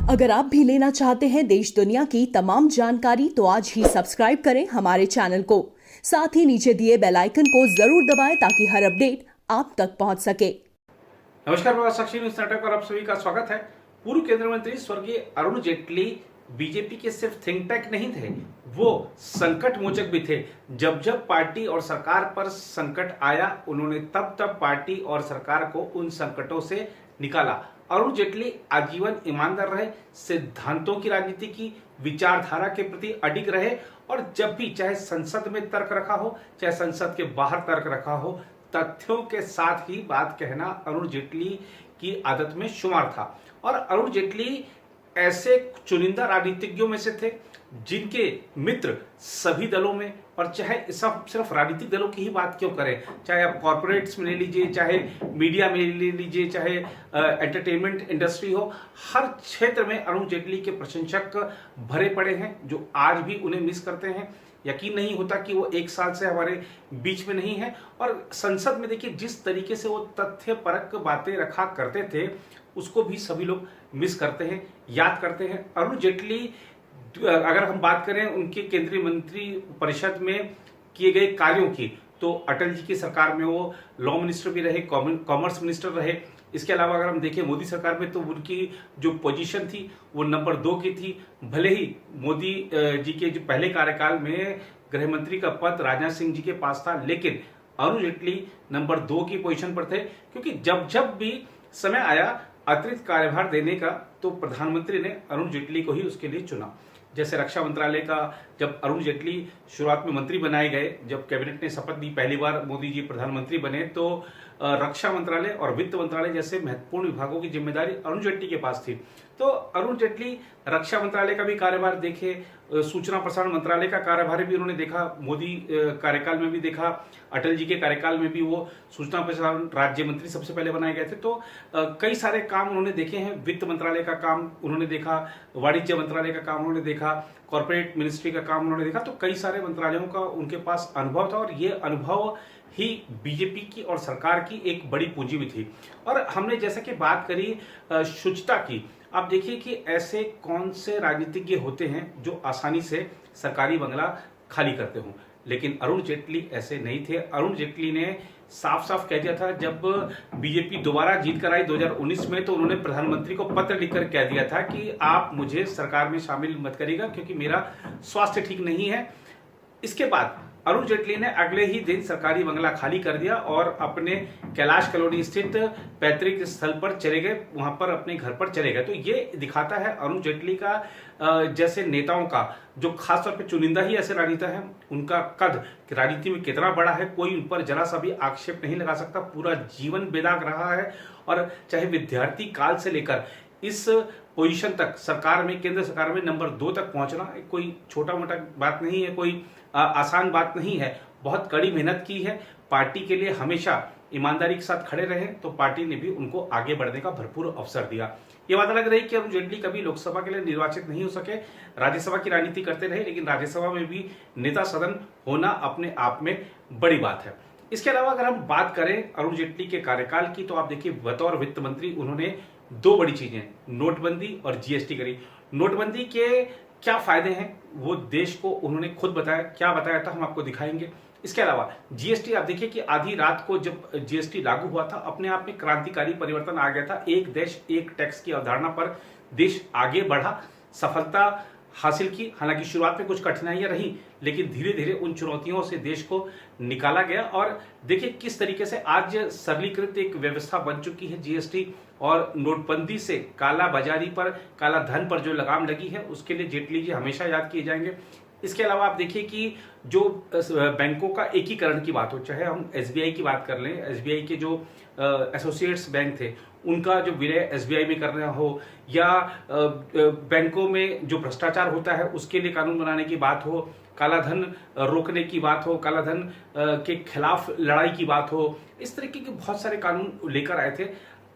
अगर आप भी लेना चाहते हैं देश दुनिया की तमाम जानकारी तो आज ही सब्सक्राइब करें हमारे चैनल को। साथ ही नीचे दिए बेल आइकन को जरूर दबाएं ताकि हर अपडेट आप तक पहुंच सके। नमस्कार, मैं साक्षी न्यूज नाटक पर आप सभी का स्वागत है। पूर्व केंद्रीय मंत्री स्वर्गीय अरुण जेटली बीजेपी के सिर्फ थिंक टैंक नहीं थे, वो संकट मोचक भी थे। जब जब पार्टी और सरकार पर संकट आया, उन्होंने तब तब पार्टी और सरकार को उन संकटों से निकाला। अरुण जेटली आजीवन ईमानदार रहे, सिद्धांतों की राजनीति की, विचारधारा के प्रति अडिग रहे और जब भी चाहे संसद में तर्क रखा हो, चाहे संसद के बाहर तर्क रखा हो, तथ्यों के साथ ही बात कहना अरुण जेटली की आदत में शुमार था। और अरुण जेटली ऐसे चुनिंदा राजनीतिज्ञों में से थे जिनके मित्र सभी दलों में, और चाहे सब सिर्फ राजनीतिक दलों की ही बात क्यों करें, चाहे आप कॉर्पोरेट्स में ले लीजिए, चाहे मीडिया में ले लीजिए, चाहे एंटरटेनमेंट इंडस्ट्री हो, हर क्षेत्र में अरुण जेटली के प्रशंसक भरे पड़े हैं जो आज भी उन्हें मिस करते हैं। यकीन नहीं होता कि वो एक साल से हमारे बीच में नहीं है। और संसद में देखिए जिस तरीके से वो तथ्य परक बातें रखा करते थे, उसको भी सभी लोग मिस करते हैं, याद करते हैं। अरुण जेटली अगर हम बात करें उनके केंद्रीय मंत्री परिषद में किए गए कार्यों की, तो अटल जी की सरकार में वो लॉ मिनिस्टर भी रहे, कॉमर्स मिनिस्टर रहे। इसके अलावा अगर हम देखें मोदी सरकार में, तो उनकी जो पोजीशन थी वो नंबर 2 की थी। भले ही मोदी जी के जो पहले कार्यकाल में गृह मंत्री का पद राजनाथ सिंह जी के पास था, लेकिन अरुण जेटली नंबर 2 की पोजीशन पर थे, क्योंकि जब जब भी समय आया अतिरिक्त कार्यभार देने का, तो प्रधानमंत्री ने अरुण जेटली को ही उसके लिए चुना। जैसे रक्षा मंत्रालय का जब अरुण जेटली शुरुआत में मंत्री बनाए गए, जब कैबिनेट ने शपथ दी, पहली बार मोदी जी प्रधानमंत्री बने, तो रक्षा मंत्रालय और वित्त मंत्रालय जैसे महत्वपूर्ण विभागों की जिम्मेदारी अरुण जेटली के पास थी। तो अरुण जेटली रक्षा मंत्रालय का भी कार्यभार देखे, सूचना प्रसारण मंत्रालय का कार्यभार भी उन्होंने देखा, मोदी कार्यकाल में भी देखा, अटल जी के कार्यकाल में भी वो सूचना प्रसारण राज्य मंत्री सबसे पहले बनाए गए थे। तो कई सारे काम उन्होंने देखे हैं। वित्त मंत्रालय का काम उन्होंने देखा, वाणिज्य मंत्रालय का काम उन्होंने देखा, कॉर्पोरेट मिनिस्ट्री का काम उन्होंने देखा। तो कई सारे मंत्रालयों का उनके पास अनुभव था, और ये अनुभव ही बीजेपी की और सरकार की एक बड़ी पूंजी भी थी। और हमने जैसे कि बात करी शुचिता की, आप देखिए कि ऐसे कौन से राजनीतिज्ञ होते हैं जो आसानी से सरकारी बंगला खाली करते हों, लेकिन अरुण जेटली ऐसे नहीं थे। अरुण जेटली ने साफ साफ कह दिया था, जब बीजेपी दोबारा जीत कर आई 2019 में, तो उन्होंने प्रधानमंत्री को पत्र लिखकर कह दिया था कि आप मुझे सरकार में शामिल मत करिएगा क्योंकि मेरा स्वास्थ्य ठीक नहीं है। इसके बाद अरुण जेटली ने अगले ही दिन सरकारी बंगला खाली कर दिया और अपने कैलाश कॉलोनी स्थित पैतृक स्थल पर चले गए, वहां पर अपने घर पर चले गए। तो ये दिखाता है अरुण जेटली का जैसे नेताओं का, जो खासतौर पे चुनिंदा ही ऐसे राजनेता है, उनका कद राजनीति में कितना बड़ा है, कोई उन पर जरा सा भी आक्षेप नहीं लगा सकता। पूरा जीवन बेदाग रहा है, और चाहे विद्यार्थी काल से लेकर इस पोजीशन तक, सरकार में, केंद्र सरकार में नंबर 2 तक पहुंचना कोई छोटा मोटा बात नहीं है, कोई आसान बात नहीं है। बहुत कड़ी मेहनत की है, पार्टी के लिए हमेशा ईमानदारी के साथ खड़े रहे, तो पार्टी ने भी उनको आगे बढ़ने का भरपूर अवसर दिया। ये बात अलग रही कि अरुण जेटली कभी लोकसभा के लिए निर्वाचित नहीं हो सके, राज्यसभा की राजनीति करते रहे, लेकिन राज्यसभा में भी नेता सदन होना अपने आप में बड़ी बात है। इसके अलावा अगर हम बात करें अरुण जेटली के कार्यकाल की, तो आप देखिए बतौर वित्त मंत्री उन्होंने 2 बड़ी चीजें, नोटबंदी और जीएसटी करी। नोटबंदी के क्या फायदे हैं वो देश को उन्होंने खुद बताया, क्या बताया था हम आपको दिखाएंगे। इसके अलावा जीएसटी, आप देखिए कि आधी रात को जब जीएसटी लागू हुआ था, अपने आप में क्रांतिकारी परिवर्तन आ गया था। एक देश एक टैक्स की अवधारणा पर देश आगे बढ़ा, सफलता हासिल की। हालांकि शुरुआत में कुछ कठिनाइयां रही, लेकिन धीरे धीरे उन चुनौतियों से देश को निकाला गया। और देखिए किस तरीके से आज सरलीकृत एक व्यवस्था बन चुकी है जीएसटी, और नोटबंदी से काला बाजारी पर, काला धन पर जो लगाम लगी है, उसके लिए जेटली जी हमेशा याद किए जाएंगे। इसके अलावा आप देखिए कि जो बैंकों का एकीकरण की बात हो, चाहे हम एसबीआई की बात कर लें, एसबीआई के जो एसोसिएट्स बैंक थे उनका जो विलय एसबीआई में करना हो, या बैंकों में जो भ्रष्टाचार होता है उसके लिए कानून बनाने की बात हो, काला धन रोकने की बात हो, काला धन के खिलाफ लड़ाई की बात हो, इस तरीके के बहुत सारे कानून लेकर आए थे।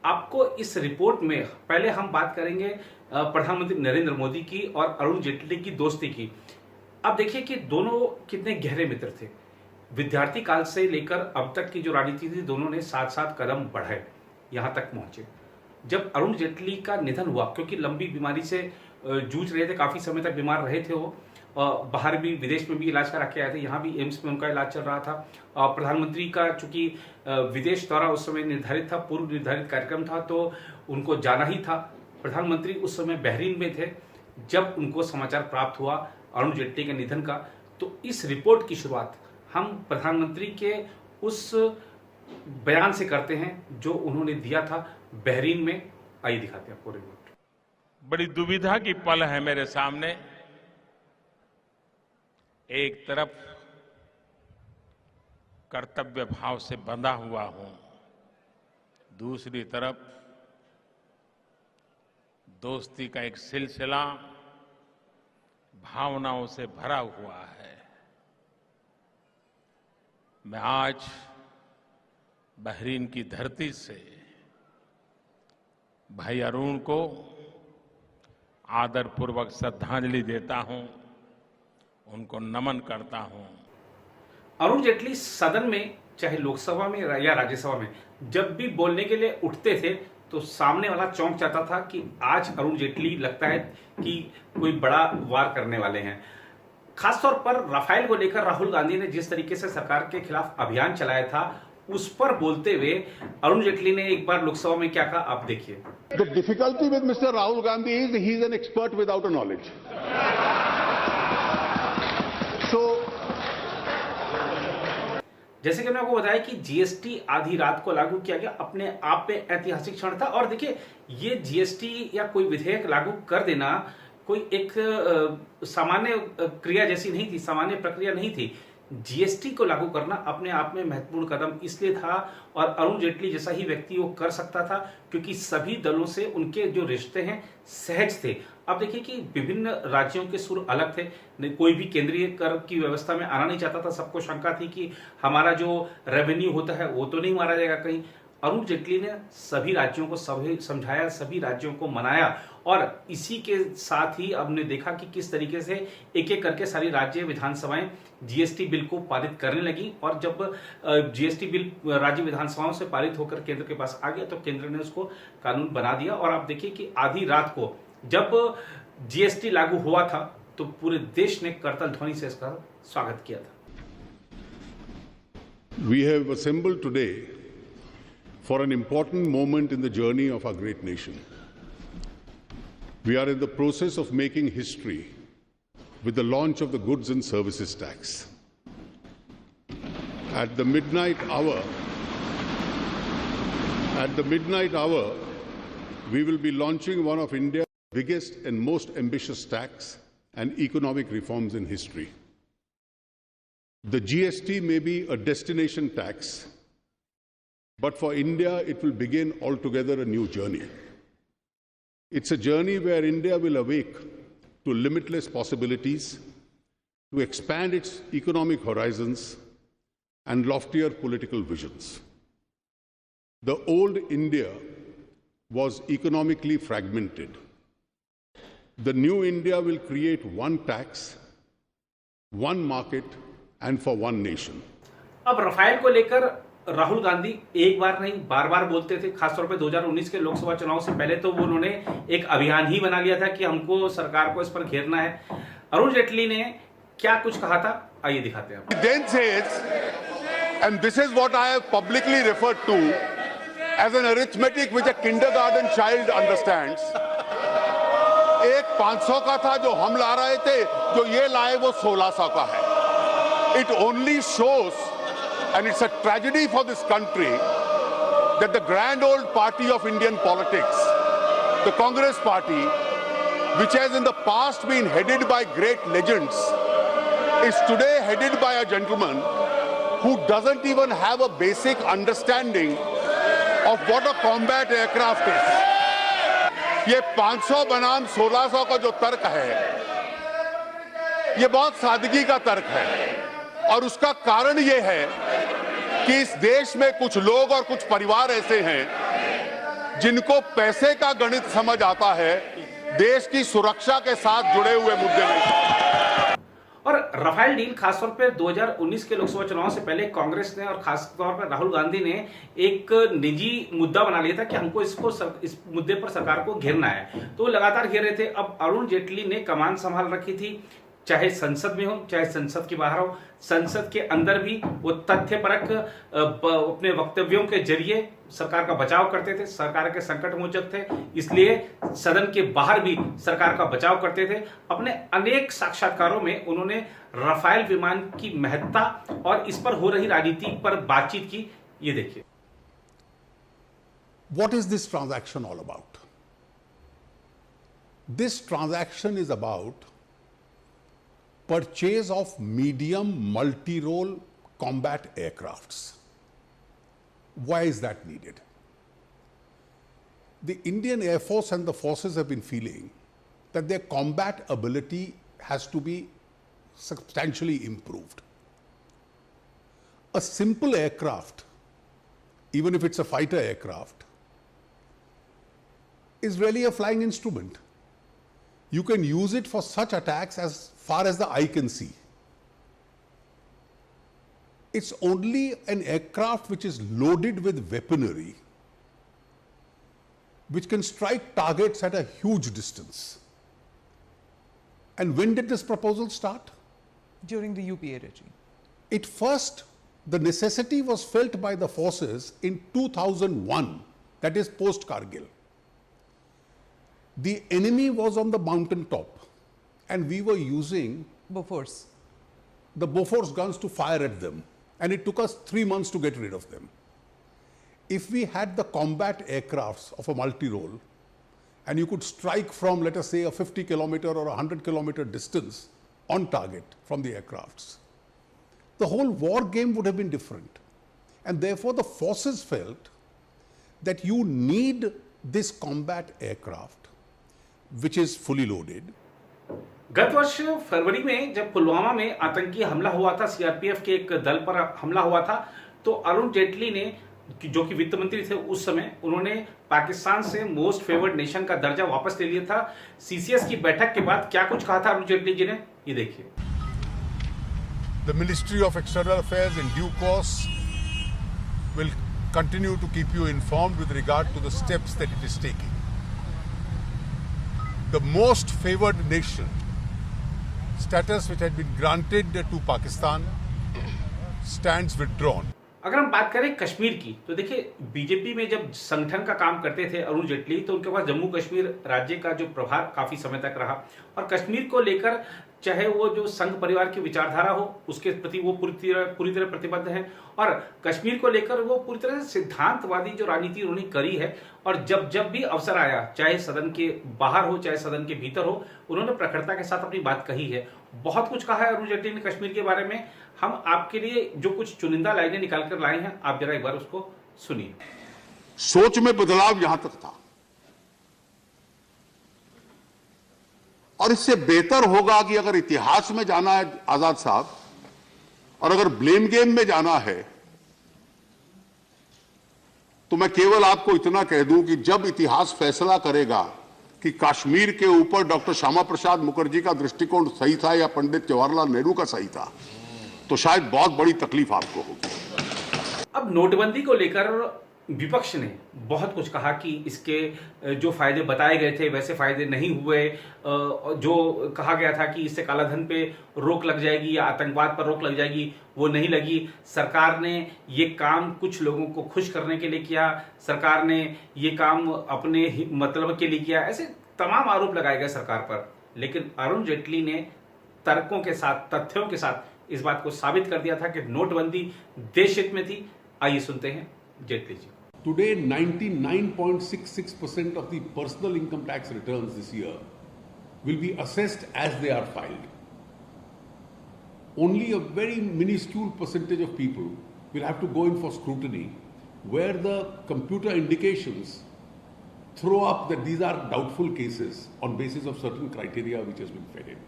आपको इस रिपोर्ट में पहले हम बात करेंगे प्रधानमंत्री नरेंद्र मोदी की और अरुण जेटली की दोस्ती की। अब देखिए कि दोनों कितने गहरे मित्र थे। विद्यार्थी काल से लेकर अब तक की जो राजनीति थी, दोनों ने साथ साथ कदम बढ़ाए, यहां तक पहुंचे। जब अरुण जेटली का निधन हुआ, क्योंकि लंबी बीमारी से जूझ रहे थे, काफी समय तक बीमार रहे थे वो, बाहर भी विदेश में भी इलाज करा के आए थे, यहाँ भी एम्स में उनका इलाज चल रहा था। प्रधानमंत्री का चूंकि विदेश दौरा उस समय निर्धारित था, पूर्व निर्धारित कार्यक्रम था, तो उनको जाना ही था। प्रधानमंत्री उस समय बहरीन में थे जब उनको समाचार प्राप्त हुआ अरुण जेटली के निधन का। तो इस रिपोर्ट की शुरुआत हम प्रधानमंत्री के उस बयान से करते हैं जो उन्होंने दिया था बहरीन में। आइए दिखाते हैं आपको रिपोर्ट। बड़ी दुविधा की पल है मेरे सामने। एक तरफ कर्तव्य भाव से बंधा हुआ हूं, दूसरी तरफ दोस्ती का एक सिलसिला भावनाओं से भरा हुआ है। मैं आज बहरीन की धरती से भाई अरुण को आदरपूर्वक श्रद्धांजलि देता हूं, उनको नमन करता हूं। अरुण जेटली सदन में, चाहे लोकसभा में या राज्यसभा में, जब भी बोलने के लिए उठते थे तो सामने वाला चौंक जाता था कि आज अरुण जेटली लगता है कि कोई बड़ा वार करने वाले हैं। खासतौर पर राफेल को लेकर राहुल गांधी ने जिस तरीके से सरकार के खिलाफ अभियान चलाया था, उस पर बोलते हुए अरुण जेटली ने एक बार लोकसभा में क्या कहा, आप देखिए। The difficulty with Mr. Rahul Gandhi is he is an expert without a knowledge. So, जैसे कि मैंने आपको बताया कि जीएसटी आधी रात को लागू किया गया, अपने आप में ऐतिहासिक क्षण था। और देखिए, ये जीएसटी या कोई विधेयक लागू कर देना कोई एक सामान्य क्रिया जैसी नहीं थी, सामान्य प्रक्रिया नहीं थी। जीएसटी को लागू करना अपने आप में महत्वपूर्ण कदम इसलिए था, और अरुण जेटली जैसा ही व्यक्ति वो कर सकता था, क्योंकि सभी दलों से उनके जो रिश्ते हैं सहज थे। अब देखिए कि विभिन्न राज्यों के सुर अलग थे, कोई भी केंद्रीय कर की व्यवस्था में आना नहीं चाहता था। सबको शंका थी कि हमारा जो रेवेन्यू होता है वो तो नहीं मारा जाएगा कहीं। अरुण जेटली ने सभी राज्यों को समझाया, सभी राज्यों को मनाया, और इसी के साथ ही हमने देखा कि किस तरीके से एक एक करके सारी राज्य विधानसभाएं जीएसटी बिल को पारित करने लगी। और जब जीएसटी बिल राज्य विधानसभाओं से पारित होकर केंद्र के पास आ गया तो केंद्र ने उसको कानून बना दिया। और आप देखिए कि आधी रात को जब जीएसटी लागू हुआ था तो पूरे देश ने करतल ध्वनि से इसका स्वागत किया था। we have assembled today for an important moment in the journey of our great nation. We are in the process of making history with the launch of the Goods and Services Tax. At the midnight hour, we will be launching one of India's biggest and most ambitious tax and economic reforms in history. The GST may be a destination tax, but for India, it will begin altogether a new journey. It's a journey where India will awake to limitless possibilities, to expand its economic horizons and loftier political visions. The old India was economically fragmented. The new India will create one tax, one market, and for one nation. अब Rafale को लेकर राहुल गांधी एक बार नहीं बार बार बोलते थे। खासतौर पे 2019 के लोकसभा चुनाव से पहले तो वो उन्होंने एक अभियान ही बना लिया था कि हमको सरकार को इस पर घेरना है। अरुण जेटली ने क्या कुछ कहा था, आइए दिखाते हैं। Then says, and this is what I have publicly referred to as an arithmetic which a kindergarten child understands. एक 500 का था जो हम ला रहे थे, जो ये लाए वो 1600 का है। It only shows, and it's a tragedy for this country, that the grand old party of Indian politics, the Congress party, which has in the past been headed by great legends, is today headed by a gentleman who doesn't even have a basic understanding of what a combat aircraft is. ये 500 बनाम 1600 का जो तर्क है, ये बहुत सादगी का तर्क है, और उसका कारण ये है कि इस देश में कुछ लोग और कुछ परिवार ऐसे हैं जिनको पैसे का गणित समझ आता है, देश की सुरक्षा के साथ जुड़े हुए मुद्दे में। और राफेल डील खासतौर पर 2019 के लोकसभा चुनाव से पहले कांग्रेस ने और खासतौर पर राहुल गांधी ने एक निजी मुद्दा बना लिया था कि हमको इस मुद्दे पर सरकार को घेरना है, तो वो लगातार घेर रहे थे। अब अरुण जेटली ने कमान संभाल रखी थी, चाहे संसद में हो चाहे संसद के बाहर हो, संसद के अंदर भी वो तथ्यपरक अपने वक्तव्यों के जरिए सरकार का बचाव करते थे, सरकार के संकट मोचक थे, इसलिए सदन के बाहर भी सरकार का बचाव करते थे। अपने अनेक साक्षात्कारों में उन्होंने राफेल विमान की महत्ता और इस पर हो रही राजनीति पर बातचीत की। ये देखिए। What is this transaction all about? This transaction is about purchase of medium multi-role combat aircrafts. Why is that needed? The Indian Air Force and the forces have been feeling that their combat ability has to be substantially improved. A simple aircraft, even if it's a fighter aircraft, is really a flying instrument. You can use it for such attacks as far as the eye can see. It's only an aircraft which is loaded with weaponry, which can strike targets at a huge distance. And when did this proposal start? During the UPA regime. It first, the necessity was felt by the forces in 2001, that is post-Kargil. The enemy was on the mountain top and we were using Bofors. the Bofors guns to fire at them, and it took us 3 months to get rid of them. If we had the combat aircrafts of a multi-role and you could strike from, let us say, a 50 kilometer or 100 kilometer distance on target from the aircrafts, the whole war game would have been different. And therefore the forces felt that you need this combat aircraft which is fully loaded. गत वर्ष फरवरी में जब पुलवामा में आतंकी हमला हुआ था, CRPF के एक दल पर हमला हुआ था, तो अरुण जेटली ने, जो कि वित्त मंत्री थे उस समय, उन्होंने पाकिस्तान से मोस्ट फेवर्ड नेशन का दर्जा वापस ले लिया था। सीसीएस की बैठक के बाद क्या कुछ कहा था अरुण जेटली जी ने, ये देखिए। The Ministry of External Affairs in due course will continue to keep you informed with regard to the steps that it is taking. The most favored nation status which had been granted to Pakistan stands withdrawn. अगर हम बात करें कश्मीर की, तो देखिए BJP में जब संगठन का काम करते थे अरुण जेटली, तो उनके पास जम्मू कश्मीर राज्य का जो प्रभार काफी समय तक रहा, और कश्मीर को लेकर चाहे वो जो संघ परिवार की विचारधारा हो उसके प्रति वो पूरी तरह प्रतिबद्ध हैं, और कश्मीर को लेकर वो पूरी तरह से सिद्धांतवादी जो राजनीति उन्होंने करी है। और जब भी अवसर आया, चाहे सदन के बाहर हो चाहे सदन के भीतर हो, उन्होंने प्रखरता के साथ अपनी बात कही है। बहुत कुछ कहा है अरुण जेटली ने कश्मीर के बारे में। हम आपके लिए जो कुछ चुनिंदा लाइनें निकाल कर लाए हैं, आप जरा एक बार उसको सुनिए। सोच में बदलाव यहां तक था, और इससे बेहतर होगा कि अगर इतिहास में जाना है आजाद साहब, और अगर ब्लेम गेम में जाना है, तो मैं केवल आपको इतना कह दूं कि जब इतिहास फैसला करेगा कि कश्मीर के ऊपर डॉक्टर श्यामा प्रसाद मुखर्जी का दृष्टिकोण सही था या पंडित जवाहरलाल नेहरू का सही था, तो शायद बहुत बड़ी तकलीफ आपको होगी। अब नोटबंदी को लेकर विपक्ष ने बहुत कुछ कहा कि इसके जो फायदे बताए गए थे वैसे फायदे नहीं हुए, जो कहा गया था कि इससे कालाधन पे रोक लग जाएगी या आतंकवाद पर रोक लग जाएगी, वो नहीं लगी। सरकार ने ये काम कुछ लोगों को खुश करने के लिए किया, सरकार ने ये काम अपने मतलब के लिए किया, ऐसे तमाम आरोप लगाए गए सरकार पर। लेकिन अरुण जेटली ने तर्कों के साथ, तथ्यों के साथ इस बात को साबित कर दिया था कि नोटबंदी देश हित में थी। आइए सुनते हैं Jaitley ji. Today, 99.66% of the personal income tax returns this year will be assessed as they are filed. Only a very minuscule percentage of people will have to go in for scrutiny, where the computer indications throw up that these are doubtful cases on basis of certain criteria which has been fed in.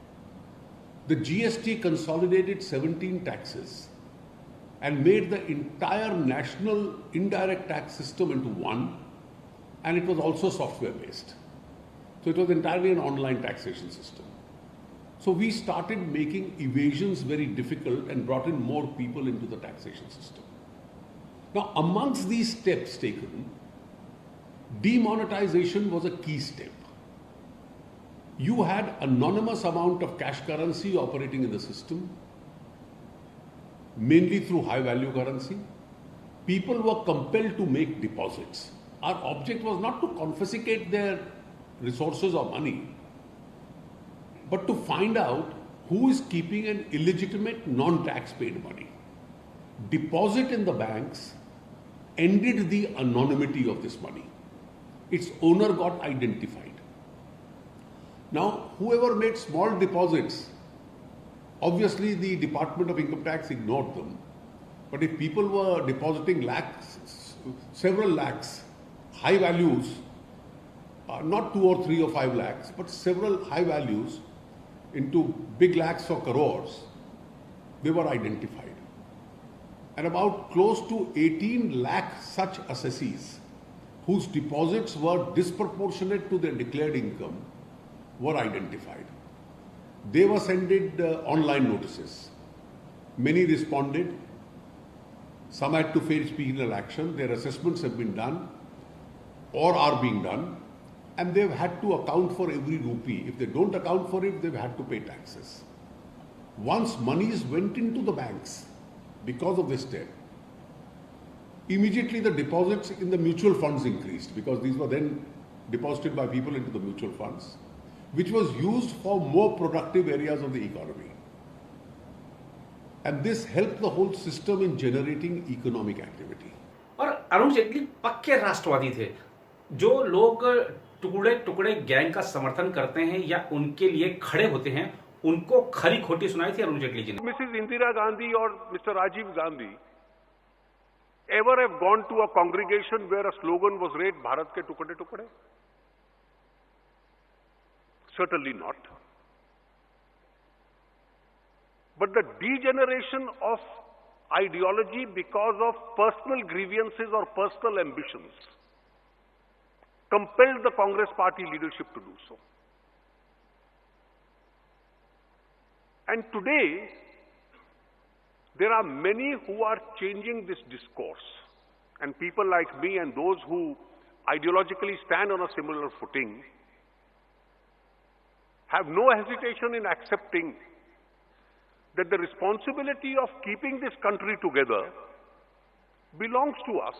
The GST consolidated 17 taxes and made the entire national indirect tax system into one, and it was also software based. So it was entirely an online taxation system. So we started making evasions very difficult and brought in more people into the taxation system. Now, amongst these steps taken, demonetization was a key step. You had anonymous amount of cash currency operating in the system, mainly through high value currency. People were compelled to make deposits. Our object was not to confiscate their resources or money, but to find out who is keeping an illegitimate non-tax paid money. Deposit in the banks ended the anonymity of this money. Its owner got identified. Now, whoever made small deposits, obviously the Department of Income Tax ignored them. But if people were depositing lakhs, several lakhs, high values, not 2 or 3 or 5 lakhs, but several high values into big lakhs or crores, they were identified. And about close to 18 lakh such assessees whose deposits were disproportionate to their declared income were identified. They were sent online notices. Many responded. Some had to face penal action. Their assessments have been done or are being done, and they've had to account for every rupee. If they don't account for it, they've had to pay taxes. Once monies went into the banks because of this step, immediately the deposits in the mutual funds increased, because these were then deposited by people into the mutual funds, which was used for more productive areas of the economy. And this helped the whole system in generating economic activity. और अरुण जेटली पक्के राष्ट्रवादी थे. जो लोग टुकड़े टुकड़े gang का समर्थन करते हैं या उनके लिए खड़े होते हैं, उनको खरी खोटी सुनाई थी अरुण जेटली जी ने. मिसेस इंदिरा गांधी और Mr Rajiv Gandhi ever have gone to a congregation where a slogan was read, Bharat ke tukde tukde? Certainly not. But the degeneration of ideology because of personal grievances or personal ambitions compelled the Congress party leadership to do so. And today, there are many who are changing this discourse, and people like me and those who ideologically stand on a similar footing have no hesitation in accepting that the responsibility of keeping this country together belongs to us,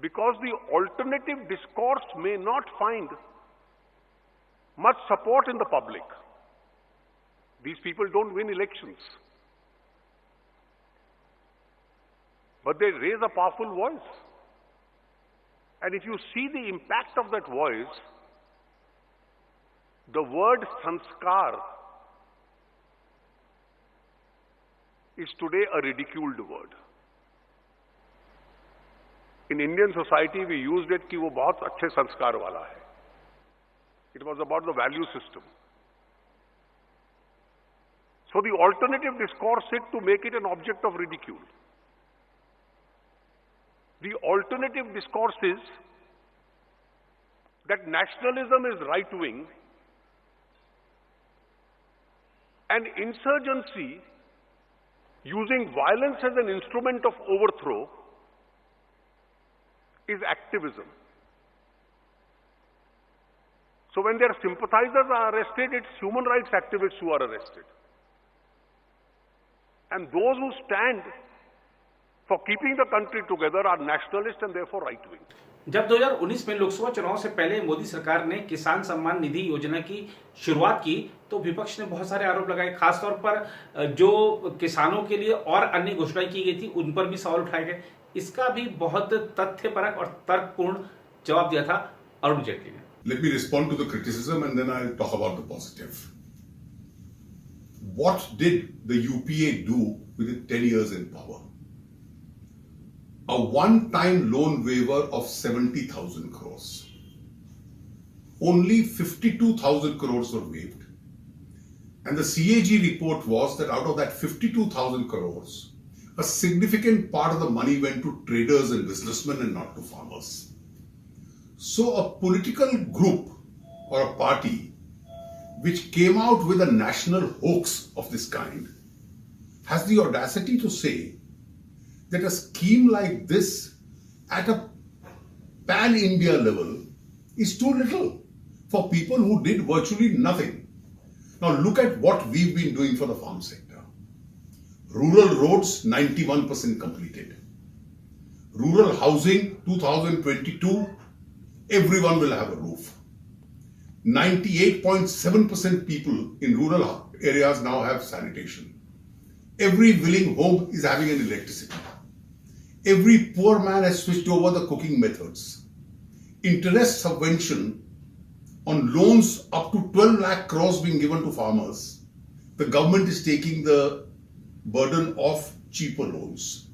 because the alternative discourse may not find much support in the public. These people don't win elections, but they raise a powerful voice. And if you see the impact of that voice, the word sanskar is today a ridiculed word. In Indian society, we used it कि वो बहुत अच्छे संस्कार वाला है. It was about the value system. So the alternative discourse is to make it an object of ridicule. The alternative discourse is that nationalism is right-wing and insurgency using violence as an instrument of overthrow is activism. So when their sympathizers are arrested, it's human rights activists who are arrested. And those who stand for keeping the country together are nationalists and therefore right-wing. जब 2019 में लोकसभा चुनाव से पहले मोदी सरकार ने किसान सम्मान निधि योजना की शुरुआत की, तो विपक्ष ने बहुत सारे आरोप लगाए. खासतौर पर जो किसानों के लिए और अन्य घोषणाएं की गई थी, उन पर भी सवाल उठाए गए. इसका भी बहुत तथ्यपरक और तर्कपूर्ण जवाब दिया था अरुण जेटली ने. Let me respond to the criticism and then I'll talk about the positive. What did the UPA do within 10 years in power? A one-time loan waiver of 70,000 crores. Only 52,000 crores were waived. And the CAG report was that out of that 52,000 crores, a significant part of the money went to traders and businessmen and not to farmers. So a political group or a party which came out with a national hoax of this kind, has the audacity to say that a scheme like this at a pan-India level is too little for people who did virtually nothing. Now look at what we've been doing for the farm sector. Rural roads, 91% completed. Rural housing, 2022, everyone will have a roof. 98.7% people in rural areas now have sanitation. Every willing home is having an electricity. Every poor man has switched over the cooking methods. Interest subvention on loans up to 12 lakh crores being given to farmers. The government is taking the burden of cheaper loans.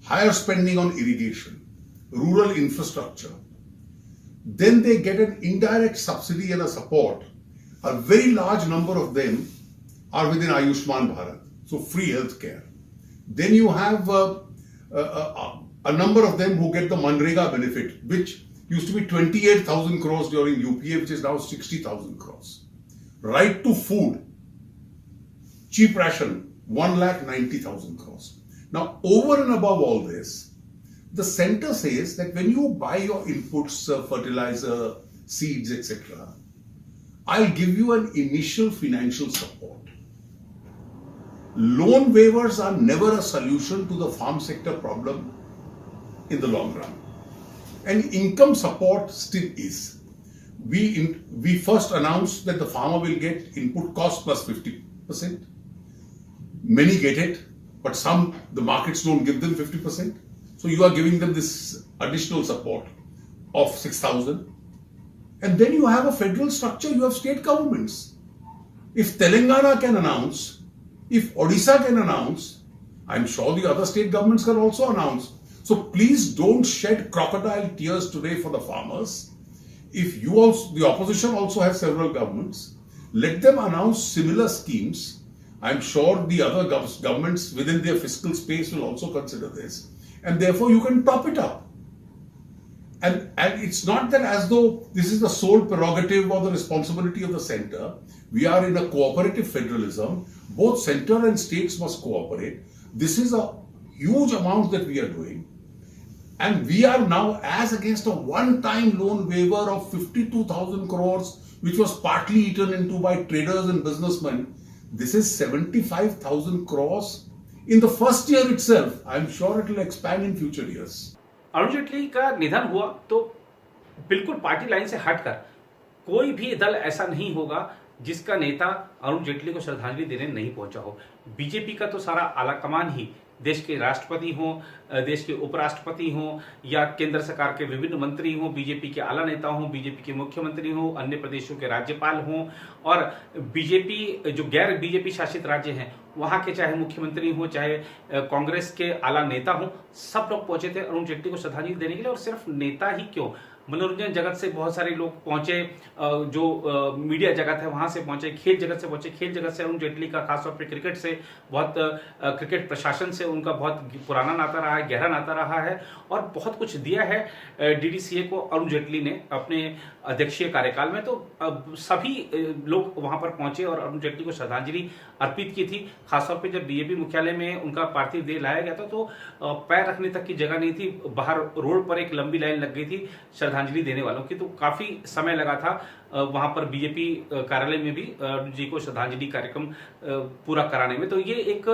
Higher spending on irrigation, rural infrastructure. Then they get an indirect subsidy and a support. A very large number of them are within Ayushman Bharat, so free health care. Then you have a number of them who get the Manrega benefit, which used to be 28,000 crores during UPA, which is now 60,000 crores. Right to food, cheap ration, 1,90,000 crores. Now, over and above all this, the center says that when you buy your inputs, fertilizer, seeds, etc., I'll give you an initial financial support. Loan waivers are never a solution to the farm sector problem in the long run. And income support still is. We first announced that the farmer will get input cost plus 50%. Many get it, but some, the markets don't give them 50%. So you are giving them this additional support of 6,000. And then you have a federal structure, you have state governments. If Telangana can announce, if Odisha can announce, I'm sure the other state governments can also announce. So please don't shed crocodile tears today for the farmers. If you also, the opposition also has several governments, let them announce similar schemes. I'm sure the other governments within their fiscal space will also consider this. And therefore you can top it up. And it's not that as though this is the sole prerogative or the responsibility of the center. We are in a cooperative federalism. Both center and states must cooperate. This is a huge amount that we are doing. And we are now as against a one-time loan waiver of 52,000 crores, which was partly eaten into by traders and businessmen. This is 75,000 crores in the first year itself. I'm sure it will expand in future years. Arun Jaitley का निधन हुआ तो बिल्कुल party line से हटकर कोई भी दल ऐसा नहीं होगा जिसका नेता अरुण जेटली को श्रद्धांजलि देने नहीं पहुंचा हो। बीजेपी का तो सारा आलाकमान ही, देश के राष्ट्रपति हों, देश के उपराष्ट्रपति हों या केंद्र सरकार के विभिन्न मंत्री हों, बीजेपी के आला नेता हों, बीजेपी के मुख्यमंत्री हों, अन्य प्रदेशों के राज्यपाल हों और बीजेपी जो गैर बीजेपी शासित राज्य हैं वहां के चाहे मुख्यमंत्री हों, चाहे कांग्रेस के आला नेता हों, सब लोग पहुंचे थे अरुण जेटली को श्रद्धांजलि देने के लिए। और सिर्फ नेता ही क्यों, मनोरंजन जगत से बहुत सारे लोग पहुंचे, जो मीडिया जगत है वहां से पहुंचे, खेल जगत से पहुंचे। खेल जगत से अरुण जेटली का खासतौर पर क्रिकेट से बहुत, क्रिकेट प्रशासन से उनका बहुत पुराना नाता रहा है, गहरा नाता रहा है और बहुत कुछ दिया है डीडीसीए को अरुण जेटली ने अपने अध्यक्षीय कार्यकाल में। तो सभी लोग वहां पर पहुंचे और अरुण जेटली को श्रद्धांजलि अर्पित की थी। खासतौर पर जब बीजेपी मुख्यालय में उनका पार्थिव देह लाया गया था तो पैर रखने तक की जगह नहीं थी, बाहर रोड पर एक लंबी लाइन लग गई थी श्रद्धांजलि देने वालों की। तो काफी समय लगा था वहां पर बीजेपी कार्यालय में भी अरुण जी को श्रद्धांजलि कार्यक्रम पूरा कराने में। तो ये एक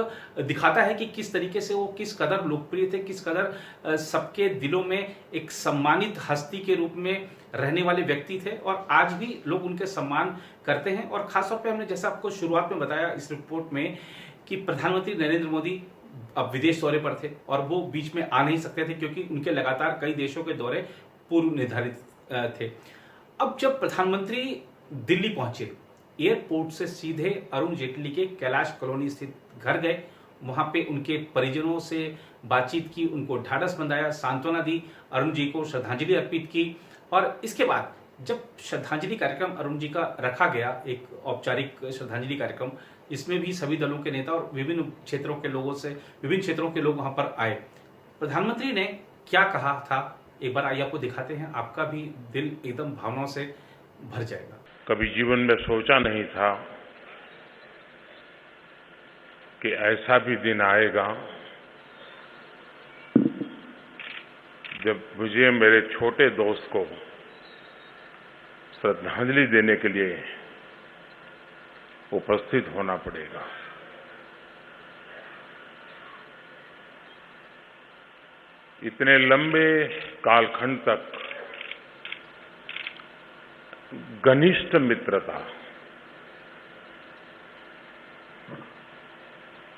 दिखाता है कि किस तरीके से वो किस कदर लोकप्रिय थे, किस कदर सबके दिलों में एक सम्मानित हस्ती के रूप में रहने वाले व्यक्ति थे और आज भी लोग उनके सम्मान करते हैं। और खासतौर पे हमने जैसा आपको शुरुआत में बताया इस रिपोर्ट में कि प्रधानमंत्री नरेंद्र मोदी अब विदेश दौरे पर थे और वो बीच में आ नहीं सकते थे क्योंकि उनके लगातार कई देशों के दौरे पूर्व निर्धारित थे। अब जब प्रधानमंत्री दिल्ली पहुंचे, एयरपोर्ट से सीधे अरुण जेटली के कैलाश कॉलोनी स्थित घर गए, वहां पे उनके परिजनों से बातचीत की, उनको ढाढ़स बंधाया, सांत्वना दी, अरुण जी को श्रद्धांजलि अर्पित की। और इसके बाद जब श्रद्धांजलि कार्यक्रम अरुण जी का रखा गया, एक औपचारिक श्रद्धांजलि कार्यक्रम, इसमें भी सभी दलों के नेता और विभिन्न क्षेत्रों के लोगों से, विभिन्न क्षेत्रों के लोग वहां पर आए। प्रधानमंत्री ने क्या कहा था एक बार आइए आपको दिखाते हैं, आपका भी दिल एकदम भावनाओं से भर जाएगा। कभी जीवन में सोचा नहीं था कि ऐसा भी दिन आएगा जब मुझे मेरे छोटे दोस्त को श्रद्धांजलि देने के लिए उपस्थित होना पड़ेगा। इतने लंबे कालखंड तक घनिष्ठ मित्रता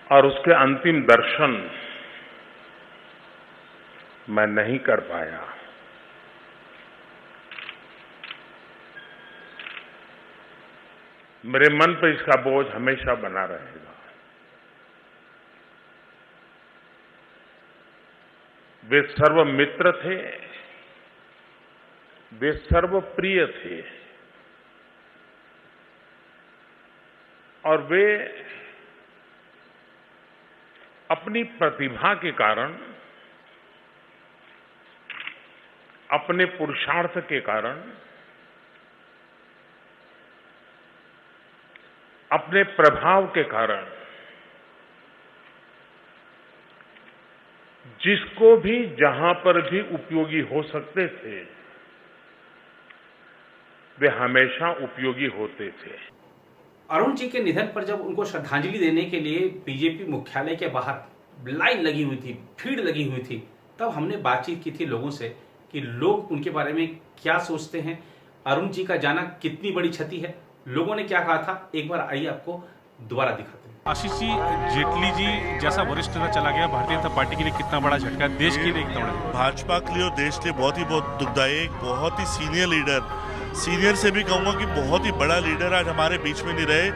और उसके अंतिम दर्शन मैं नहीं कर पाया। मेरे मन पर इसका बोझ हमेशा बना रहेगा। वे सर्व मित्र थे, वे सर्वप्रिय थे और वे अपनी प्रतिभा के कारण, अपने पुरुषार्थ के कारण, अपने प्रभाव के कारण जिसको भी जहां पर भी उपयोगी हो सकते थे वे हमेशा उपयोगी होते थे। अरुण जी के निधन पर जब उनको श्रद्धांजलि देने के लिए बीजेपी मुख्यालय के बाहर लाइन लगी हुई थी, भीड़ लगी हुई थी, तब हमने बातचीत की थी लोगों से कि लोग उनके बारे में क्या सोचते हैं, अरुण जी का जाना कितनी बड़ी क्षति है, लोगों ने क्या कहा था। एक बार आइए आपको दोबारा दिखाते हैं। आशीष जी, जेटली जी जैसा वरिष्ठ नेता चला गया, भारतीय जनता पार्टी के लिए कितना बड़ा झटका है, देश के लिए कितना बड़ा। भाजपा के लिए और देश के लिए बहुत दुखदायी, बहुत ही सीनियर लीडर, सीनियर से भी कहूँगा कि बहुत ही बड़ा लीडर आज हमारे बीच में नहीं रहे।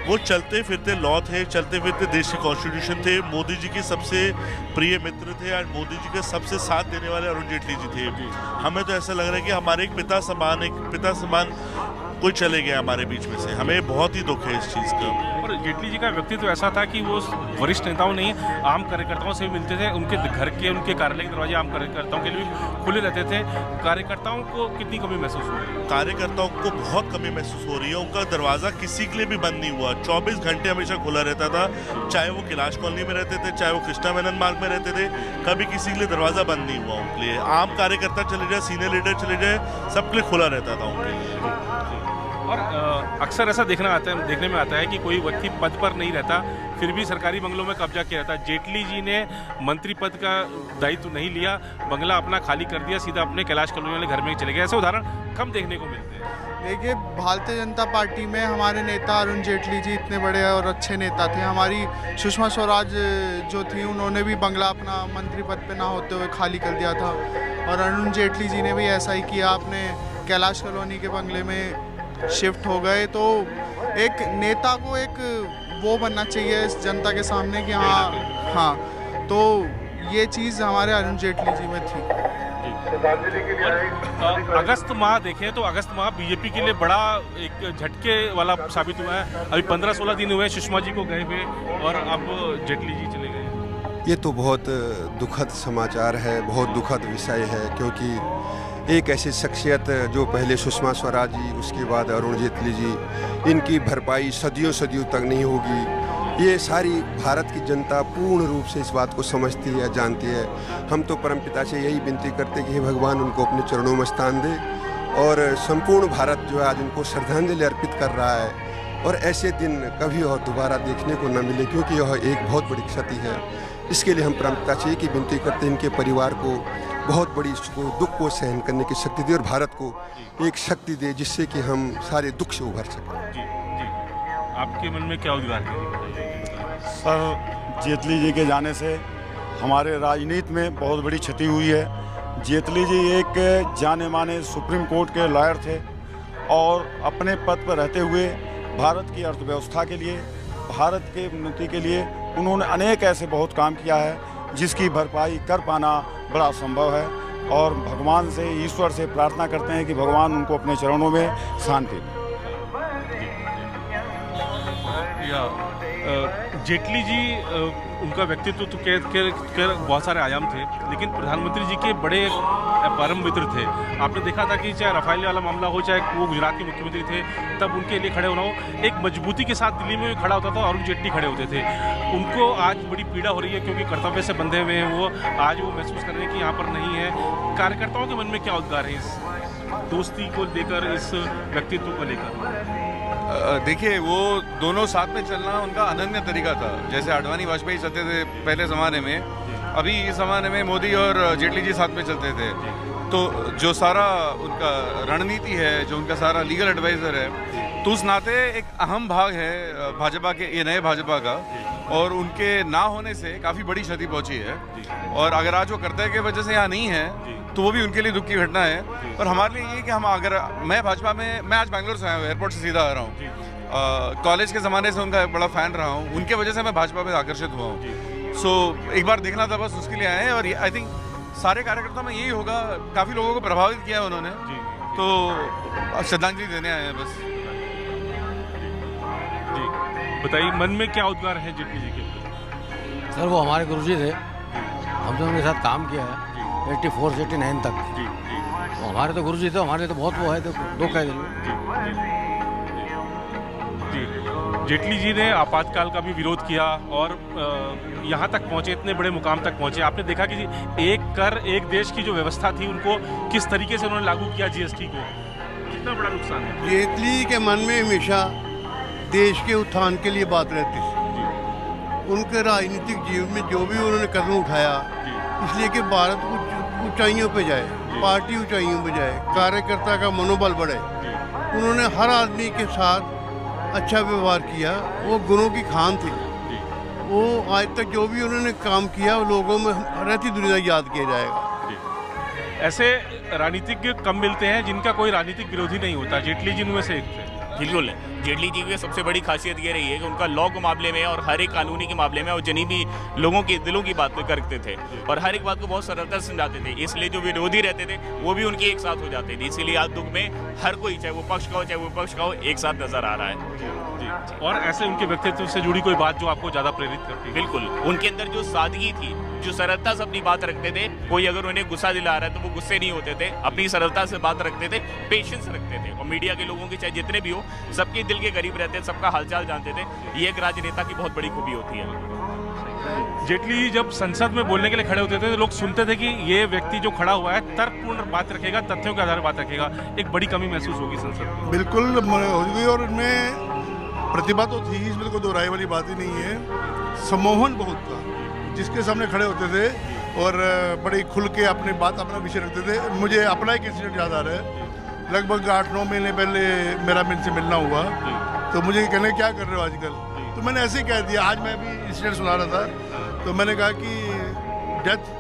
वो चलते फिरते लॉ थे, चलते फिरते देश के कॉन्स्टिट्यूशन थे, मोदी जी के सबसे प्रिय मित्र थे, आज मोदी जी के सबसे साथ देने वाले अरुण जेटली जी थे। हमें तो ऐसा लग रहा है कि हमारे एक पिता समान कोई चले गया हमारे बीच में से। हमें बहुत ही दुख है इस चीज़ का। और जेटली जी का व्यक्तित्व ऐसा था कि वो वरिष्ठ नेताओं नहीं, आम कार्यकर्ताओं से भी मिलते थे। उनके घर के, उनके कार्यालय के दरवाजे आम कार्यकर्ताओं के लिए भी खुले रहते थे। कार्यकर्ताओं को कितनी कमी महसूस हो रही है? कार्यकर्ताओं को बहुत कमी महसूस हो रही है। उनका दरवाज़ा किसी के लिए भी बंद नहीं हुआ, 24 घंटे हमेशा खुला रहता था। चाहे वो कैलाश कॉलोनी में रहते थे, चाहे वो कृष्णा मेनन मार्ग में रहते थे, कभी किसी के लिए दरवाज़ा बंद नहीं हुआ उनके लिए। आम कार्यकर्ता चले जाए, सीनियर लीडर चले जाए, सबके लिए खुला रहता था उनके लिए। और अक्सर ऐसा देखने में आता है कि कोई व्यक्ति पद पर नहीं रहता, फिर भी सरकारी बंगलों में कब्जा किया रहता है। जेटली जी ने मंत्री पद का दायित्व नहीं लिया, बंगला अपना खाली कर दिया, सीधा अपने कैलाश कॉलोनी वाले घर में चले गए। ऐसे उदाहरण कम देखने को मिलते हैं। देखिए, भारतीय जनता पार्टी में हमारे नेता अरुण जेटली जी इतने बड़े और अच्छे नेता थे। हमारी सुषमा स्वराज जो थी, उन्होंने भी बंगला अपना मंत्री पद पे ना होते हुए खाली कर दिया था, और अरुण जेटली जी ने भी ऐसा ही किया, अपने कैलाश कॉलोनी के बंगले में शिफ्ट हो गए। तो एक नेता को एक वो बनना चाहिए इस जनता के सामने कि हाँ, तो ये चीज़ हमारे अरुण जेटली जी में थी। अगस्त माह देखें तो अगस्त माह बीजेपी के लिए बड़ा एक झटके वाला साबित हुआ है। अभी 15-16 दिन हुए सुषमा जी को गए हुए और अब जेटली जी चले गए। ये तो बहुत दुखद समाचार है, बहुत दुखद विषय है, क्योंकि एक ऐसी शख्सियत जो पहले सुषमा स्वराज जी, उसके बाद अरुण जेटली जी, इनकी भरपाई सदियों तक नहीं होगी। ये सारी भारत की जनता पूर्ण रूप से इस बात को समझती है, जानती है। हम तो परमपिता से यही विनती करते हैं कि हे भगवान उनको अपने चरणों में स्थान दे, और संपूर्ण भारत जो है आज उनको श्रद्धांजलि अर्पित कर रहा है। और ऐसे दिन कभी और दोबारा देखने को न मिले, क्योंकि यह एक बहुत बड़ी क्षति है। इसके लिए हम परमपिता से एक ही विनती करते हैं, इनके परिवार को बहुत बड़ी दुख को सहन करने की शक्ति दे और भारत को एक शक्ति दे जिससे कि हम सारे दुख से उभर सकें। जी, आपके मन में क्या उद्गार है? सर, जेटली जी के जाने से हमारे राजनीति में बहुत बड़ी क्षति हुई है। जेटली जी एक जाने माने सुप्रीम कोर्ट के लॉयर थे और अपने पद पर रहते हुए भारत की अर्थव्यवस्था के लिए, भारत के उन्नति के लिए उन्होंने अनेक ऐसे बहुत काम किया है जिसकी भरपाई कर पाना बड़ा संभव है। और भगवान से, ईश्वर से प्रार्थना करते हैं कि भगवान उनको अपने चरणों में शांति दें। जेटली जी उनका व्यक्तित्व तो के बहुत सारे आयाम थे, लेकिन प्रधानमंत्री जी के बड़े परम मित्र थे। आपने देखा था कि चाहे रफाल वाला मामला हो, चाहे वो गुजरात के मुख्यमंत्री थे, तब उनके लिए खड़े होना हो, एक मजबूती के साथ दिल्ली में खड़ा होता था, अरुण जेटली खड़े होते थे। उनको आज बड़ी पीड़ा हो रही है क्योंकि कर्तव्य से बंधे हुए हैं वो, आज वो महसूस कर रहे हैं कि यहाँ पर नहीं है। कार्यकर्ताओं के मन में क्या उद्गार है इस दोस्ती को लेकर, इस व्यक्तित्व को लेकर? देखिए, वो दोनों साथ में चलना उनका अनन्य तरीका था। जैसे आडवाणी वाजपेयी चलते थे पहले ज़माने में, अभी इस ज़माने में मोदी और जेटली जी साथ में चलते थे। तो जो सारा उनका रणनीति है, जो उनका सारा लीगल एडवाइज़र है, तो उस नाते एक अहम भाग है भाजपा के, ये नए भाजपा का, और उनके ना होने से काफ़ी बड़ी क्षति पहुंची है। और अगर आज वो कर्तव्य की वजह से यहाँ नहीं है तो वो भी उनके लिए दुख की घटना है। और हमारे लिए ये कि हम अगर, मैं भाजपा में, मैं आज बैंगलोर से आया हूँ, एयरपोर्ट से सीधा आ रहा हूँ। कॉलेज के ज़माने से उनका बड़ा फ़ैन रहा हूँ, उनके वजह से मैं भाजपा में आकर्षित हुआ हूँ। सो एक बार देखना था, बस उसके लिए आए हैं। और आई थिंक सारे कार्यकर्ताओं में यही होगा, काफ़ी लोगों को प्रभावित किया है उन्होंने, तो श्रद्धांजलि देने आए हैं बस। जी बताइए, मन में क्या उद्गार है जेटली जी के? सर, वो हमारे गुरुजी थे, हमने उनके साथ काम किया है 84 से 89 तक। जी जी, तो हमारे तो गुरुजी थे, हमारे तो बहुत वो है, तो दो कह देंगे। जी, जेटली जी ने आपातकाल का भी विरोध किया और यहाँ तक पहुँचे, इतने बड़े मुकाम तक पहुँचे। आपने देखा कि एक कर एक देश की जो व्यवस्था थी, उनको किस तरीके से उन्होंने लागू किया जीएसटी को, कितना बड़ा नुकसान है। जेटली के मन में हमेशा देश के उत्थान के लिए बात रहती थी। उनके राजनीतिक जीवन में जो भी उन्होंने कदम उठाया, इसलिए कि भारत ऊंचाइयों पे जाए, पार्टी ऊंचाइयों पे जाए, कार्यकर्ता का मनोबल बढ़े। उन्होंने हर आदमी के साथ अच्छा व्यवहार किया, वो गुणों की खान थी। वो आज तक जो भी उन्होंने काम किया, वो लोगों में रहती दुनिया याद किया जाएगा। ऐसे राजनीतिज्ञ कम मिलते हैं जिनका कोई राजनीतिक विरोधी नहीं होता, जेटली जी उनमें से एक थे। बिल्कुल, जेटली जी की सबसे बड़ी खासियत ये रही है कि उनका लॉ के मामले में और हर एक कानूनी के मामले में वो जनी भी लोगों के दिलों की बात करते थे और हर एक बात को बहुत सरलता से समझाते थे। इसलिए जो विरोधी रहते थे वो भी उनके एक साथ हो जाते थे। इसीलिए आज दुख में हर कोई, चाहे वो पक्ष का हो चाहे वो विपक्ष का हो, एक साथ नजर आ रहा है। जी। और ऐसे उनके व्यक्तित्व से जुड़ी कोई बात जो आपको ज्यादा प्रेरित करती है? बिल्कुल, उनके अंदर जो सादगी थी, जो सरलता से अपनी बात रखते थे, कोई अगर उन्हें गुस्सा दिला रहा है तो वो गुस्से नहीं होते थे, अपनी सरलता से बात रखते थे, पेशेंस रखते थे। और मीडिया के लोगों के चाहे जितने भी हो, सबके दिल के करीब रहते थे, सबका हालचाल जानते थे। ये एक राजनेता की बहुत बड़ी खूबी होती है। जेटली जब संसद में बोलने के लिए खड़े होते थे तो लोग सुनते थे कि ये व्यक्ति जो खड़ा हुआ है तर्कपूर्ण बात रखेगा, तथ्यों के आधार पर बात रखेगा। एक बड़ी कमी महसूस होगी संसद में। बिल्कुल होगी, और इनमें प्रतिभा तो थी, इसमें कोई दो राय वाली बात ही नहीं है। सम्मोहन बहुत था, जिसके सामने खड़े होते थे और बड़ी खुल के अपनी बात, अपना विषय रखते थे। मुझे अपना एक इंसिडेंट याद आ रहा है। लगभग 8-9 महीने पहले मेरा इनसे मिलना हुआ, तो मुझे कहने क्या कर रहे हो आजकल, तो मैंने ऐसे ही कह दिया। आज मैं भी इंसिडेंट सुना रहा था, तो मैंने कहा कि death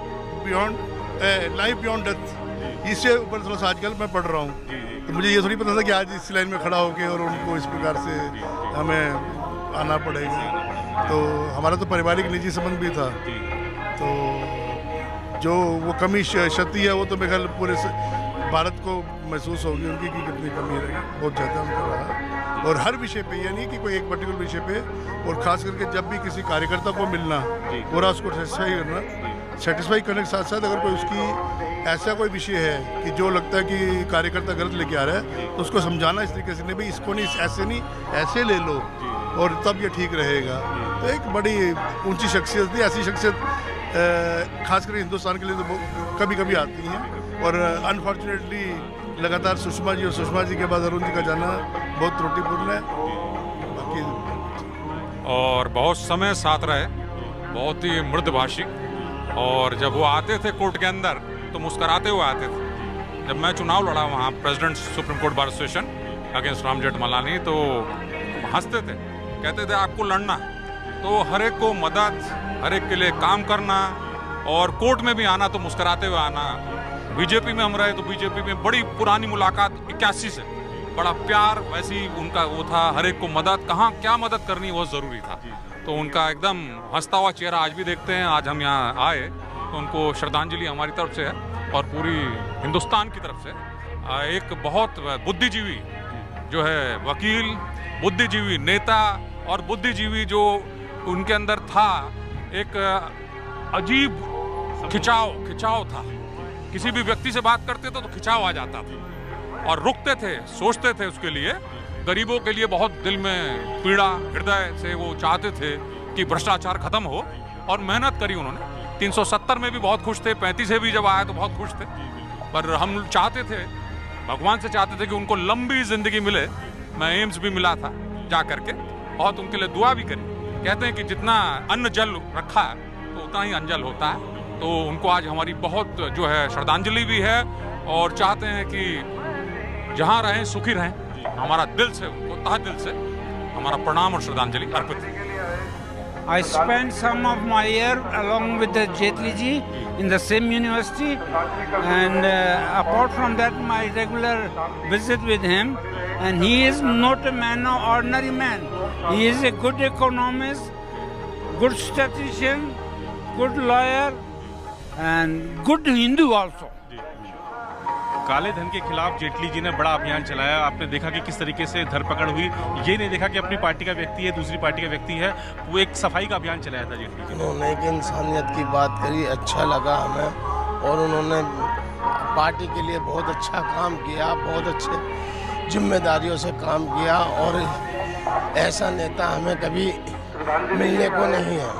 beyond life beyond death, इससे ऊपर थोड़ा सा आजकल मैं पढ़ रहा हूँ। तो मुझे ये थोड़ी पता था कि आज इस लाइन में खड़ा होकर और उनको इस प्रकार से हमें आना पड़ेगा। तो हमारा तो पारिवारिक निजी संबंध भी था, तो जो वो कमी क्षति है वो तो मेरे ख्याल पूरे भारत को महसूस होगी उनकी कि कितनी कमी रही, बहुत ज़्यादा उनका रहा। और हर विषय पे, ये नहीं कि कोई एक पर्टिकुलर विषय पे, और ख़ास करके जब भी किसी कार्यकर्ता को मिलना, पूरा उसको सेटिस्फाई करने के साथ साथ अगर कोई उसकी ऐसा कोई विषय है कि जो लगता है कि कार्यकर्ता गलत लेके आ रहा है, तो उसको समझाना इस तरीके से, नहीं भाई इसको नहीं, ऐसे ले लो और तब ये ठीक रहेगा। तो एक बड़ी ऊंची शख्सियत थी। ऐसी शख्सियत खासकर हिंदुस्तान के लिए तो कभी कभी आती हैं, और अनफॉर्चुनेटली लगातार सुषमा जी और सुषमा जी के बाद अरुण जी का जाना बहुत त्रुटिपूर्ण है। बाकी और बहुत समय साथ रहे, बहुत ही मृदभाषी, और जब वो आते थे कोर्ट के अंदर तो मुस्कराते हुए आते थे। जब मैं चुनाव लड़ा वहाँ president supreme court bar association against Ram Jethmalani, तो हंसते थे, कहते थे आपको लड़ना, तो हर एक को मदद, हर एक के लिए काम करना, और कोर्ट में भी आना तो मुस्कराते हुए आना। बीजेपी में हम रहे तो बीजेपी में बड़ी पुरानी मुलाकात 81 से, बड़ा प्यार, वैसी उनका वो था, हर एक को मदद, कहाँ क्या मदद करनी वो ज़रूरी था। तो उनका एकदम हंसता हुआ चेहरा आज भी देखते हैं। आज हम यहाँ आए तो उनको श्रद्धांजलि हमारी तरफ से है और पूरी हिंदुस्तान की तरफ से। एक बहुत बुद्धिजीवी जो है, वकील, बुद्धिजीवी नेता और बुद्धिजीवी जो उनके अंदर था एक अजीब खिंचाव था। किसी भी व्यक्ति से बात करते थे तो खिंचाव आ जाता था और रुकते थे, सोचते थे उसके लिए, गरीबों के लिए बहुत दिल में पीड़ा, हृदय से वो चाहते थे कि भ्रष्टाचार खत्म हो, और मेहनत करी उन्होंने। 370 में भी बहुत खुश थे, 35 से भी जब आए तो बहुत खुश थे, पर हम चाहते थे, भगवान से चाहते थे कि उनको लंबी जिंदगी मिले। मैं एम्स भी मिला था जा करके, बहुत उनके लिए दुआ भी करी। कहते हैं कि जितना अन्न जल रखा है तो उतना ही अंजल होता है। तो उनको आज हमारी बहुत जो है श्रद्धांजलि भी है, और चाहते हैं कि जहाँ रहें सुखी रहें। हमारा दिल से उनको तहे दिल से हमारा प्रणाम और श्रद्धांजलि अर्पित है। I spent some of my year along with the Jetli ji in the same university, and apart from that, my regular visit with him. And he is not a man, no ordinary man. He is a good economist, good statistician, good lawyer, and good Hindu also. काले धन के खिलाफ जेटली जी ने बड़ा अभियान चलाया। आपने देखा कि किस तरीके से धरपकड़ हुई। ये नहीं देखा कि अपनी पार्टी का व्यक्ति है, दूसरी पार्टी का व्यक्ति है। वो एक सफाई का अभियान चलाया था जेटली जी। उन्होंने एक इंसानियत की बात करी, अच्छा लगा हमें, और उन्होंने पार्टी के लिए बहुत अच्छा काम किया, बहुत अच्छे जिम्मेदारियों से काम किया, और ऐसा नेता हमें कभी मिलने को नहीं है।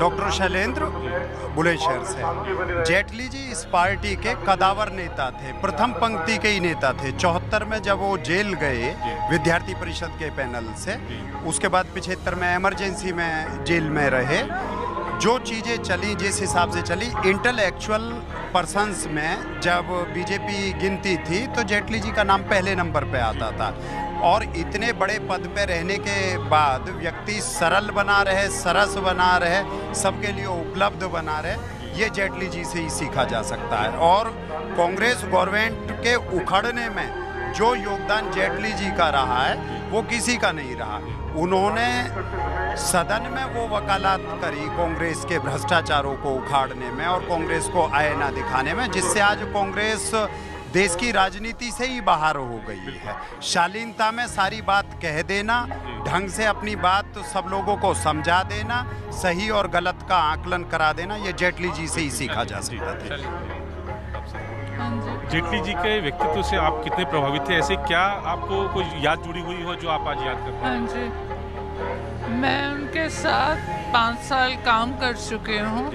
डॉक्टर शैलेंद्र बुलंदशहर से। जेटली जी इस पार्टी के कदावर नेता थे, प्रथम पंक्ति के ही नेता थे। 74 में जब वो जेल गए विद्यार्थी परिषद के पैनल से, उसके बाद 75 में इमरजेंसी में जेल में रहे। जो चीज़ें चली, जिस हिसाब से चली, इंटेलेक्चुअल पर्सन्स में जब बीजेपी गिनती थी तो जेटली जी का नाम पहले नंबर पे आता था। और इतने बड़े पद पे रहने के बाद व्यक्ति सरल बना रहे, सरस बना रहे, सबके लिए उपलब्ध बना रहे, ये जेटली जी से ही सीखा जा सकता है। और कांग्रेस गवर्नमेंट के उखड़ने में जो योगदान जेटली जी का रहा है वो किसी का नहीं रहा। उन्होंने सदन में वो वकालत करी कांग्रेस के भ्रष्टाचारों को उखाड़ने में और कांग्रेस को आईना दिखाने में, जिससे आज कांग्रेस देश की राजनीति से ही बाहर हो गई है। शालीनता में सारी बात कह देना, ढंग से अपनी बात तो सब लोगों को समझा देना, सही और गलत का आकलन करा देना, ये जेटली जी से ही सीखा जा सकता था। जेटली जी के व्यक्तित्व से आप कितने प्रभावित थे? ऐसे क्या आपको कोई याद जुड़ी हुई हो जो आप आज याद करते हैं? हाँ जी, मैं उनके साथ 5 साल काम कर चुकी हूँ,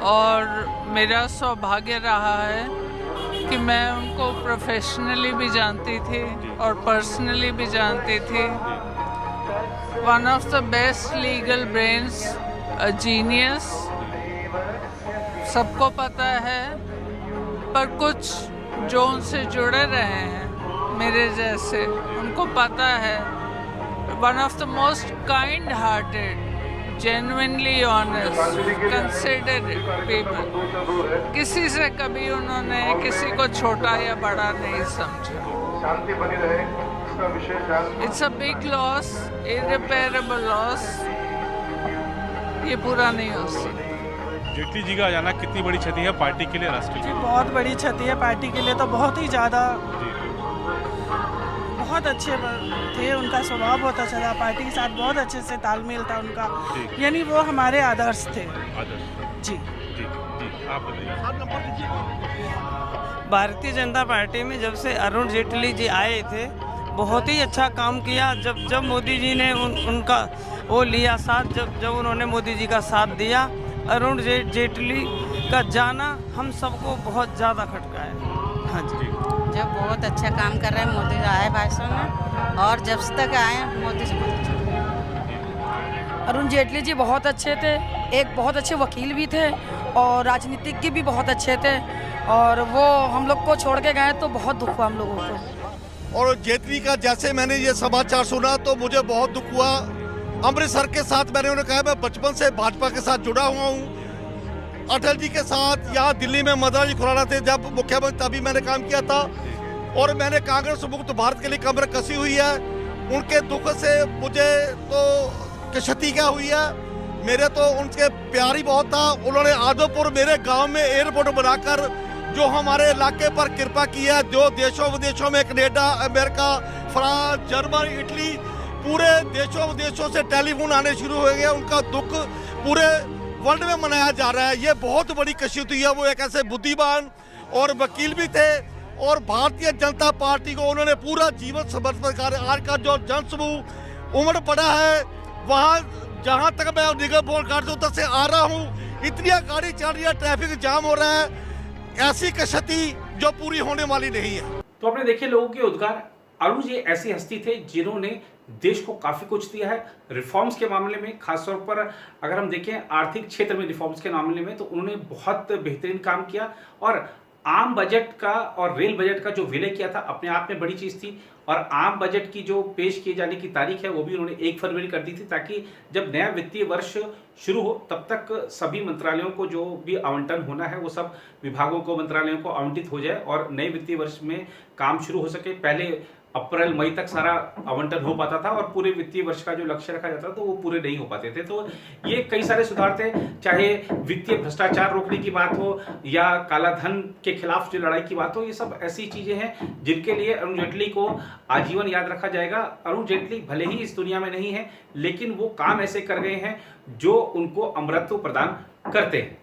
और मेरा सौभाग्य रहा है कि मैं उनको प्रोफेशनली भी जानती थी और पर्सनली भी जानती थी। One of the best legal brains, a genius, सबको पता है, पर कुछ जो उनसे जुड़े रहे हैं मेरे जैसे, उनको पता है। One of the most kind hearted, genuinely honest, considerate people. किसी से कभी उन्होंने किसी को छोटा या बड़ा नहीं समझा। It's a big loss, irreparable loss. ये पूरा नहीं हो सकता। जेटली जी का आ जाना कितनी बड़ी क्षति है पार्टी के लिए, राष्ट्र के लिए? बहुत बड़ी क्षति है पार्टी के लिए, तो बहुत ही ज़्यादा। बहुत अच्छे थे, उनका स्वभाव बहुत अच्छा था, पार्टी के साथ बहुत अच्छे से तालमेल था उनका, यानी वो हमारे आदर्श थे। जी जी, आप बताइए। भारतीय जनता पार्टी में जब से अरुण जेटली जी आए थे, बहुत ही अच्छा काम किया। जब मोदी जी ने उनका वो लिया साथ, जब उन्होंने मोदी जी का साथ दिया, अरुण जेटली का जाना हम सबको बहुत ज़्यादा खटका है। हाँ जी, जब बहुत अच्छा काम कर रहे हैं मोदी आए भाषण में, और जब तक आए मोदी से बहुत अच्छा। अरुण जेटली जी बहुत अच्छे थे, एक बहुत अच्छे वकील भी थे और राजनीतिज्ञ भी बहुत अच्छे थे, और वो हम लोग को छोड़ के गए तो बहुत दुख हुआ हम लोगों को। और जेटली का जैसे मैंने ये समाचार सुना तो मुझे बहुत दुख हुआ। अमृतसर के साथ मैंने उन्हें कहा, मैं बचपन से भाजपा के साथ जुड़ा हुआ हूँ। अटल जी के साथ यहाँ दिल्ली में मद्रास खुराना थे जब मुख्यमंत्री, तभी मैंने काम किया था, और मैंने कांग्रेस मुक्त भारत के लिए कमर कसी हुई है। उनके दुख से मुझे तो क्षति क्या हुई है, मेरे तो उनके प्यार ही बहुत था। उन्होंने आदमपुर मेरे गांव में एयरपोर्ट बनाकर जो हमारे इलाके पर कृपा की है, जो देशों विदेशों में, Canada, America, France, Germany, Italy, पूरे देशों विदेशों से टेलीफोन आने शुरू हो गए। उनका दुख पूरे वर्ल्ड में मनाया जा रहा है। ये बहुत बड़ी कशिश हुई है। वो एक ऐसे बुद्धिमान और वकील भी थे और भारतीय जनता पार्टी को उन्होंने पूरा जीवन समर्पित कर। आज का जो जनसमूह उमड़ पड़ा है, वहाँ जहाँ तक मैं निगम बोर्ड गार्ड उधर से आ रहा हूँ, इतनी गाड़ी चल रही है, ट्रैफिक जाम हो रहा है। ऐसी क्षति जो पूरी होने वाली नहीं है। तो आपने देखे लोगों के उद्गार। अरुण जी ऐसी हस्ती थे जिन्होंने देश को काफी कुछ दिया है रिफॉर्म्स के मामले में। खासतौर पर अगर हम देखें आर्थिक क्षेत्र में रिफॉर्म्स के मामले में, तो उन्होंने बहुत बेहतरीन काम किया। और आम बजट का और रेल बजट का जो विलय किया था अपने आप में बड़ी चीज थी। और आम बजट की जो पेश किए जाने की तारीख है वो भी उन्होंने 1 फरवरी कर दी थी, ताकि जब नया वित्तीय वर्ष शुरू हो तब तक सभी मंत्रालयों को जो भी आवंटन होना है वो सब विभागों को, मंत्रालयों को आवंटित हो जाए और नए वित्तीय वर्ष में काम शुरू हो सके। पहले अप्रैल मई तक सारा आवंटन हो पाता था और पूरे वित्तीय वर्ष का जो लक्ष्य रखा जाता था तो वो पूरे नहीं हो पाते थे। तो ये कई सारे सुधार थे, चाहे वित्तीय भ्रष्टाचार रोकने की बात हो या काला धन के खिलाफ जो लड़ाई की बात हो, ये सब ऐसी चीजें हैं जिनके लिए अरुण जेटली को आजीवन याद रखा जाएगा। अरुण जेटली भले ही इस दुनिया में नहीं है, लेकिन वो काम ऐसे कर गए हैं जो उनको अमरत्व प्रदान करते हैं।